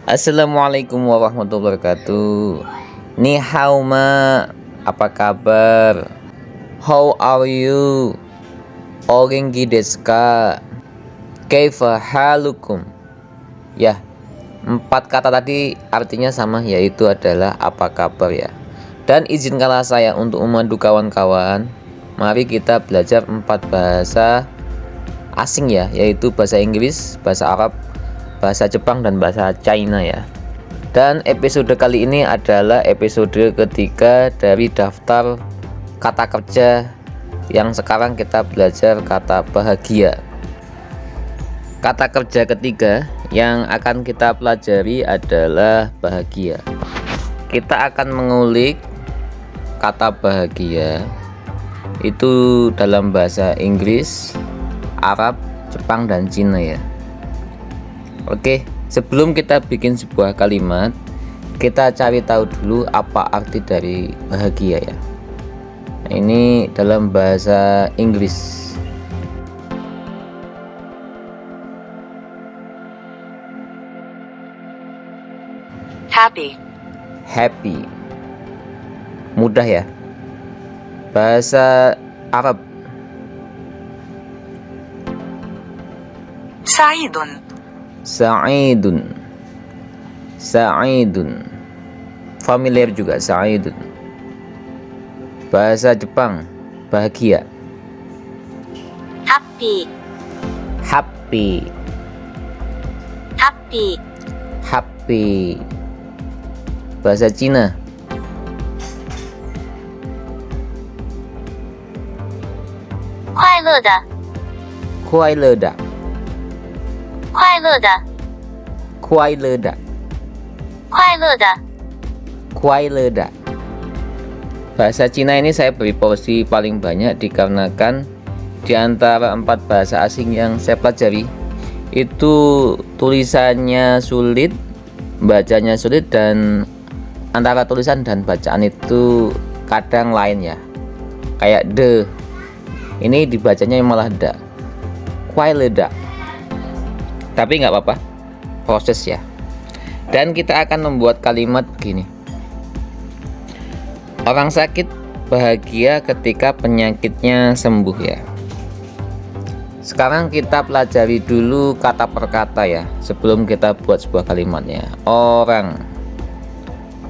Assalamualaikum warahmatullahi wabarakatuh. Ni hao ma, apa kabar? How are you? O genki desu ka? Kaifa halukum? Ya, 4 kata tadi artinya sama, yaitu adalah apa kabar ya. Dan izinkanlah saya untuk memandu kawan-kawan. Mari kita belajar 4 bahasa asing ya, yaitu bahasa Inggris, bahasa Arab, bahasa Jepang, dan bahasa China ya. Dan episode kali ini adalah episode ketiga dari daftar kata kerja yang sekarang kita belajar kata bahagia. Kata kerja ketiga yang akan kita pelajari adalah bahagia. Kita akan mengulik kata bahagia itu dalam bahasa Inggris, Arab, Jepang, dan Cina ya. Oke, sebelum kita bikin sebuah kalimat, kita cari tahu dulu apa arti dari bahagia ya. Nah, ini dalam bahasa Inggris. Happy. Mudah ya. Bahasa Arab. Sa'idun. Familiar juga sa'idun. Bahasa Jepang, bahagia. Happy. Bahasa Cina, kuai leda. Bahasa Cina ini saya beri porsi paling banyak dikarenakan di antara 4 bahasa asing yang saya pelajari itu tulisannya sulit, bacanya sulit, dan antara tulisan dan bacaan itu kadang lain ya. Kayak de, ini dibacanya malah da. Kuai leda. Tapi nggak apa-apa, proses ya. Dan kita akan membuat kalimat begini. Orang sakit bahagia ketika penyakitnya sembuh ya. Sekarang kita pelajari dulu kata per kata ya, sebelum kita buat sebuah kalimatnya. Orang,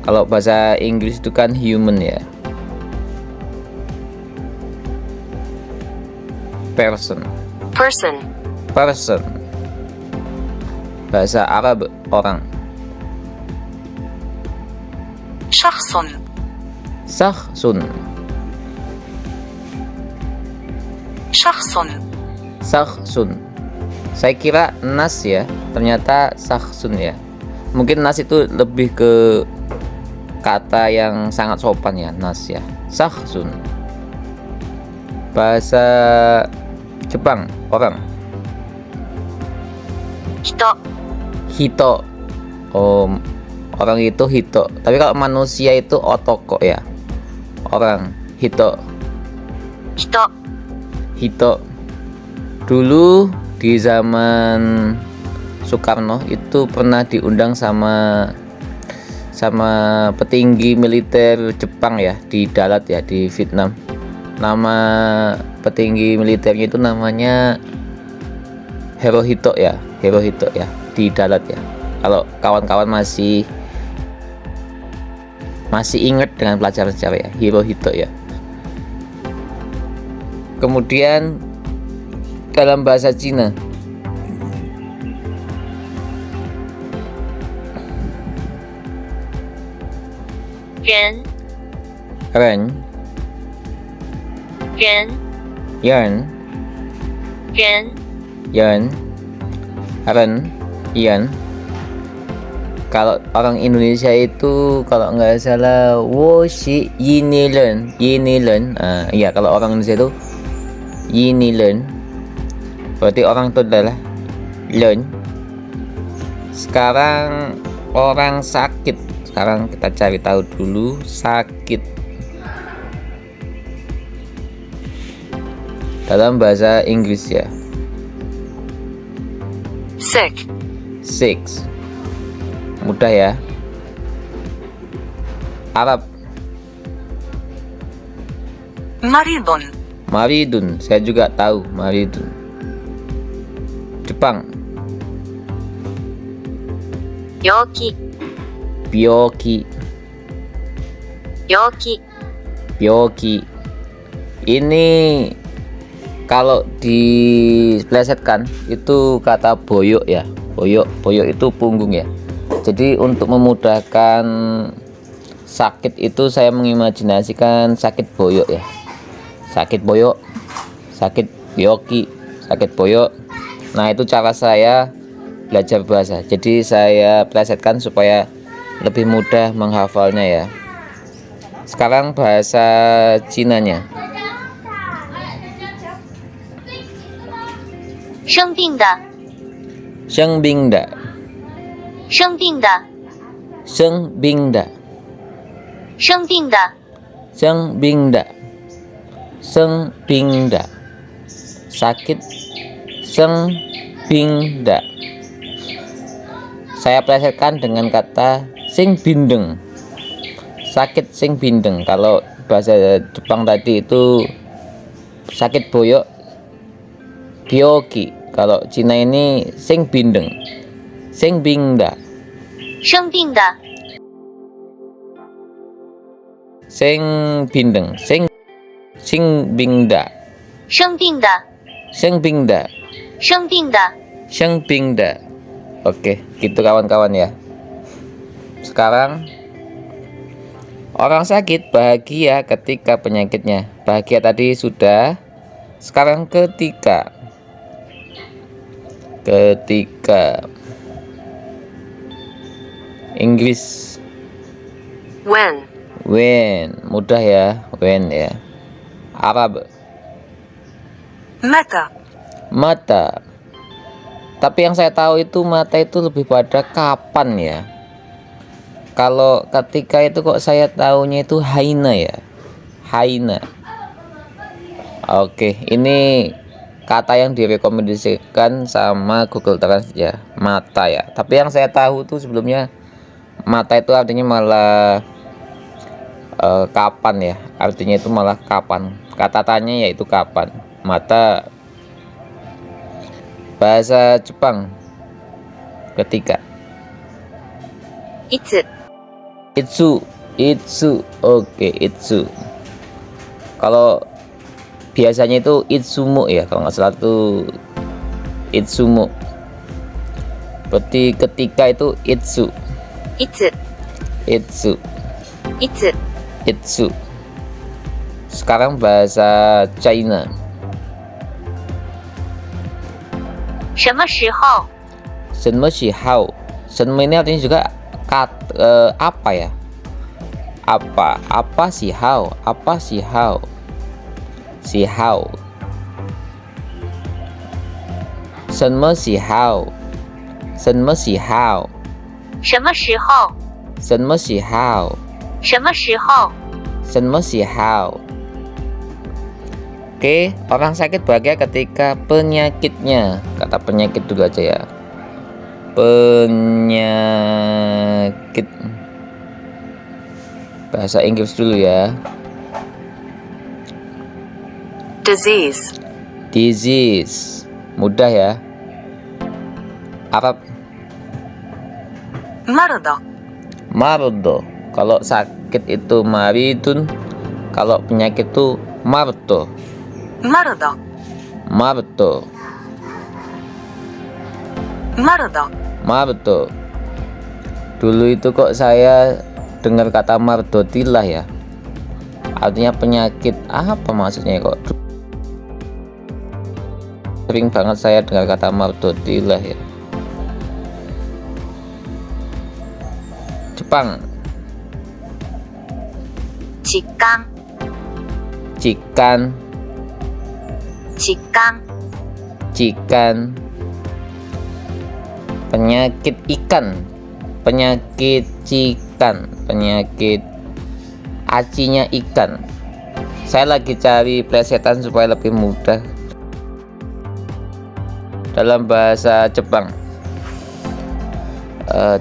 kalau bahasa Inggris itu kan human ya. Person. Bahasa Arab, orang. Sakhsun. Saya kira nas ya, ternyata sakhsun ya. Mungkin nas itu lebih ke kata yang sangat sopan ya, nas ya. Sakhsun. Bahasa Jepang, orang. Hito. Oh, orang itu hito. Tapi kalau manusia itu otoko ya. Orang, hito. Dulu di zaman Soekarno itu pernah diundang sama petinggi militer Jepang ya, di Dalat ya, di Vietnam. Nama petinggi militernya itu namanya Hirohito ya, di Dalat ya. Kalau kawan-kawan masih ingat dengan pelajaran sejarah ya, Hirohito ya. Kemudian dalam bahasa Cina, Ren. Kalau orang Indonesia itu kalau nggak salah woshi yinilen. Iya, kalau orang Indonesia itu yinilen. Berarti orang itu adalah len. Sekarang orang sakit. Sekarang kita cari tahu dulu sakit. Dalam bahasa Inggris ya. Sick. mudah ya. Arab, maridun, maridun, saya juga tahu maridun. Jepang, yoki, byoki, yoki, byoki. Ini kalau diplesetkan itu kata boyok ya. Boyok itu punggung ya. Jadi untuk memudahkan sakit itu saya mengimajinasikan sakit boyok ya. Sakit boyok, sakit byoki, sakit boyok. Nah, itu cara saya belajar bahasa. Jadi saya plesetkan supaya lebih mudah menghafalnya ya. Sekarang bahasa Cinanya. 生病的， Sengbingda, 生病的， sengbingda, 生病的， sengbingda, sengbingda. Sakit sengbingda. Saya plesetkan dengan kata sing bindeng. Sakit sing bindeng. Kalau bahasa Jepang tadi itu sakit boyok, byoki. Kalau Cina ini sing bindeng, sing bingda, 生病的， sing bindeng, sing bingda, 生病的， sing bingda, 生病的， sing bingda. Oke, gitu kawan-kawan ya. Sekarang orang sakit bahagia ketika penyakitnya. Bahagia tadi sudah. Sekarang ketika Inggris when, mudah ya, when ya. Arab mata. Tapi yang saya tahu itu mata itu lebih pada kapan ya. Kalau ketika itu kok saya tahunya itu haina ya. Haina. Oke, ini kata yang direkomendasikan sama Google Translate ya, mata ya. Tapi yang saya tahu tuh sebelumnya mata itu artinya malah kapan ya. Artinya itu malah kapan. Kata tanya yaitu kapan. Mata. Bahasa Jepang ketika. Itsu. Oke, itsu. Kalau biasanya itu itsumu ya, kalau nggak salah itu itsumu. Berarti ketika itu itsu. Sekarang bahasa China. 什么时候？ Senme ini artinya juga apa ya? Apa si hao? Si hao. Senme si hao. 什么时候？ 什么时候？ Oke, orang sakit bahagia ketika penyakitnya. Kata penyakit dulu aja ya. Penyakit. Bahasa Inggris dulu ya. Disease. Mudah ya. Arab. Mardo. Kalau sakit itu maridun. Kalau penyakit itu mardo. Dulu itu kok saya dengar kata mardotilah ya. Artinya penyakit apa maksudnya kok? Sering banget saya dengar kata mardotilah ya. Jepang. Cikan. Penyakit ikan. Penyakit cikan. Penyakit acinya ikan. Saya lagi cari plesetan supaya lebih mudah dalam bahasa Jepang.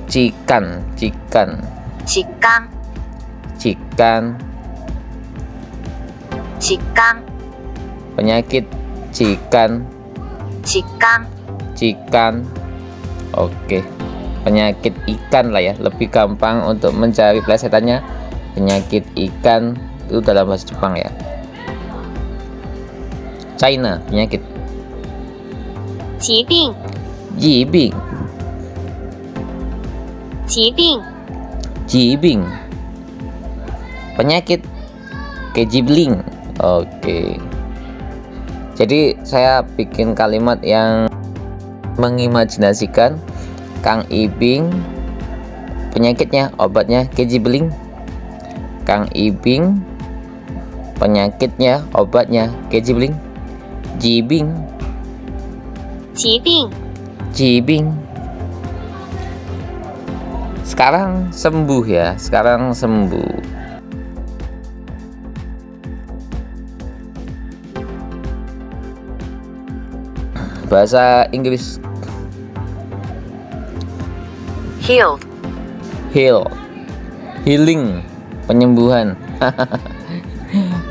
cikan, cikan, 气缸 cikan, 气缸 penyakit cikan, 气缸 cikan. Oke, penyakit ikan lah ya, lebih gampang untuk mencari plesetannya. Penyakit ikan itu dalam bahasa Jepang ya. China, penyakit 疾病 jibing, 疾病 jibing, penyakit kejibling. Oke, jadi saya bikin kalimat yang mengimajinasikan Kang Ibing, penyakitnya, obatnya kejibling. Kang Ibing, penyakitnya, obatnya kejibling. Jibing, 疾病 jibing. Sekarang sembuh ya, sekarang sembuh. Bahasa Inggris, healed heal, healing, penyembuhan.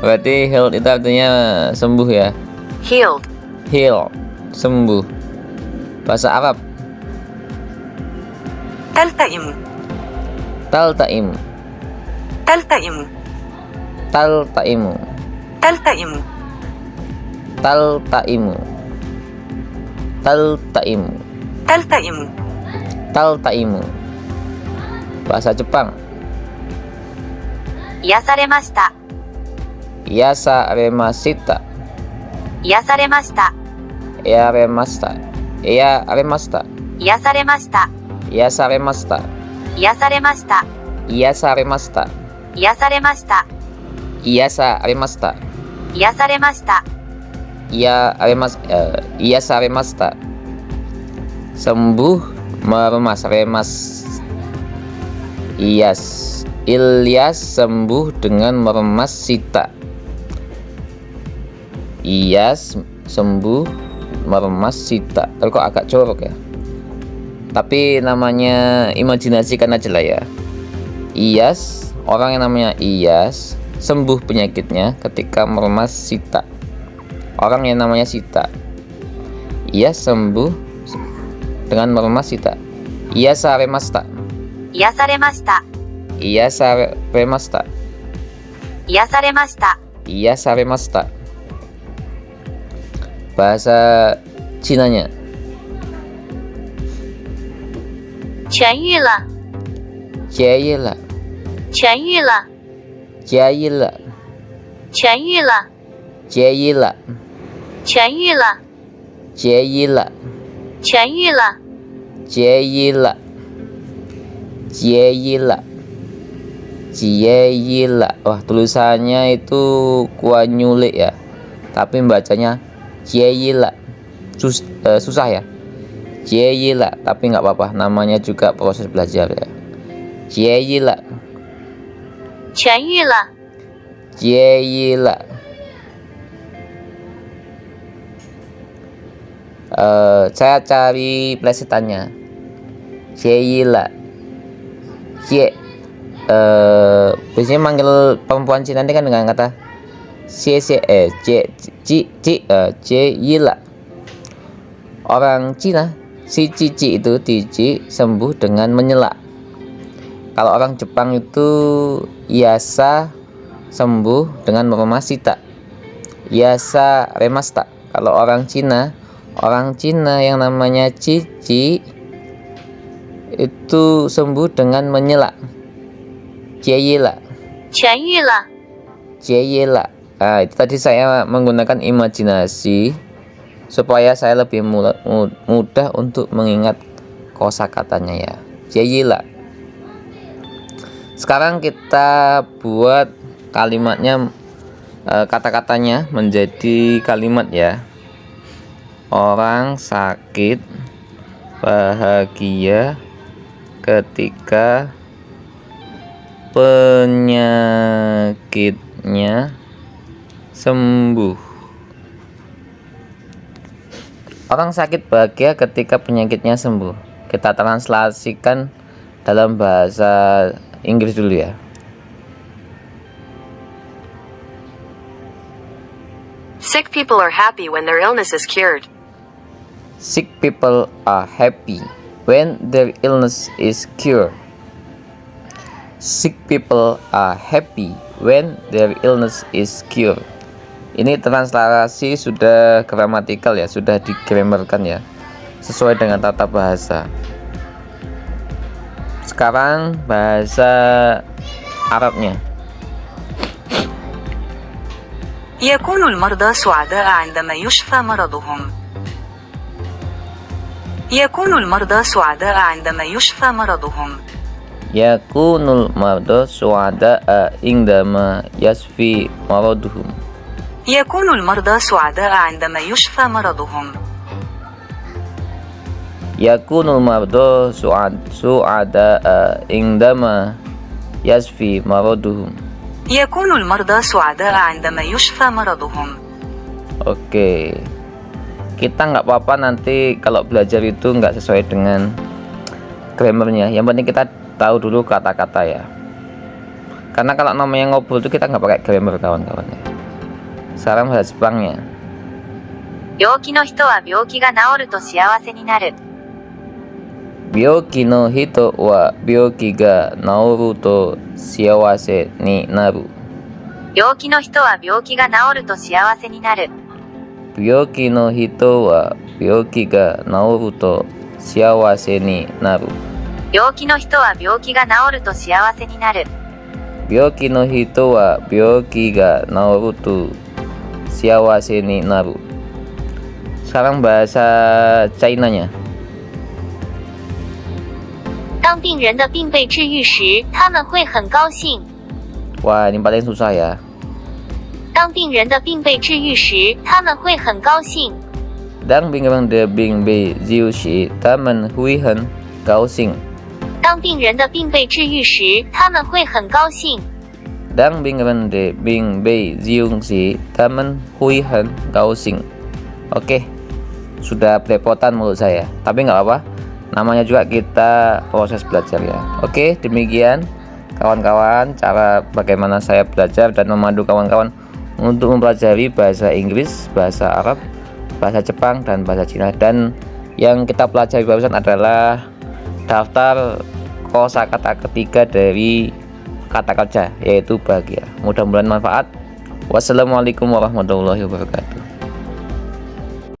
Berarti heal itu artinya sembuh ya. healed Heal, sembuh. Bahasa Arab, تلتئم taltaim, تلتئم taltaimu, تلتئم taltaimu, taltaimu, تلتئم taltaimu. Bahasa Jepang, 癒されました yasa remashita, 癒されました ya remasta, ya remasta, 癒されました yasa remasta, 癒されました yasa remasta, 癒されました yasa remasta, 癒されました yasa remasta. Sembuh, meremas, remas. Ilyas sembuh dengan meremas Sita. Ilyas sembuh meremas Sita. Tapi kok agak jorok ya. Tapi namanya imajinasikan aja lah ya. Ilyas, orang yang namanya Ilyas sembuh penyakitnya ketika meremas Sita. Orang yang namanya Sita. Ilyas sembuh dengan meremas Sita. Iyasa remasta. 癒されました Iyasa remasta. 癒されました Iyasa remasta. Bahasa Cinanya, 痊愈了 Jayila, 痊愈了 Jayila, 痊愈了 Jayila, 痊愈了 Jayila, 痊愈了 Jayila, Jayila, Jayila. Wah, tulisannya itu kuanyulik ya, tapi bacanya Jayila. Susah ya, Jayila, tapi nggak apa-apa, namanya juga proses belajar ya. Jayila, 痊愈了 Jayila. Saya cari plesetannya. Jayila. Biasanya manggil perempuan Cina ini kan dengan kata Jayila. Orang Cina, si Cici itu Cici sembuh dengan menyela. Kalau orang Jepang itu Yasa sembuh dengan meremas Sita. Yasa remasta. Kalau orang Cina yang namanya Cici itu sembuh dengan menyela. Jayila, 痊愈了 Jayila. Nah, itu tadi saya menggunakan imajinasi supaya saya lebih mudah untuk mengingat kosakatanya ya. Jayila. Sekarang kita buat kalimatnya, kata-katanya menjadi kalimat ya. Orang sakit bahagia ketika penyakitnya sembuh. Orang sakit bahagia ketika penyakitnya sembuh. Kita translasikan dalam bahasa Inggris dulu ya. Sick people are happy when their illness is cured. Sick people are happy when their illness is cured. Sick people are happy when their illness is cured. Ini translasi sudah gramatikal ya, sudah digrammarkan ya, sesuai dengan tata bahasa. Sekarang bahasa Arabnya. يكون المرضى سعداء عندما يشفى مرضهم. يكون المرضى سعداء عندما يشفى مرضهم. Yakunul marda su'ada'a indama yasfi maraduhum. يكون المرضى سعداء عندما يشفى مرضهم. Yakunul marda su'ada'a indama yasfi maraduhum. يكون المرضى سعداء عندما يشفى مرضهم. Oke, kita nggak apa-apa nanti kalau belajar itu nggak sesuai dengan grammarnya. Yang penting kita tahu dulu kata-kata ya. Karena kalau namanya ngobrol itu kita nggak pakai grammar kawan-kawan ya. Sekarang bahasa Jepangnya. 病気の人は病気が治ると幸せになる。 Byoki no hito wa byoki ga naoru to siawase ni naru. 病気の人は病気が治ると幸せになる。 Byoki no hito wa byoki ga naoru to siawase ni naru. 病気の人は病気が治ると幸せになる。 Byoki no hito wa byoki ga naoru to siawase ni naru. Sekarang bahasa Chinanya. 当病人的病被治愈时，他们会很高兴。 Wah, ini paling susah ya. 当病人的病被治愈时，他们会很高兴。 Đang bình rang de bing bei jiu shi ta men hui hen gao xing. 当病人的病被治愈时，他们会很高兴。 Đang bình rang de bing bei jiu shi ta men hui hen gao xing. Oke, sudah belepotan mulut saya, tapi nggak apa-apa. Namanya juga kita proses belajar ya. Oke, demikian kawan-kawan cara bagaimana saya belajar dan memandu kawan-kawan untuk mempelajari bahasa Inggris, bahasa Arab, bahasa Jepang, dan bahasa Cina. Dan yang kita pelajari barusan adalah daftar kosakata ketiga dari kata kerja, yaitu bahagia. Mudah-mudahan manfaat. Wassalamualaikum warahmatullahi wabarakatuh.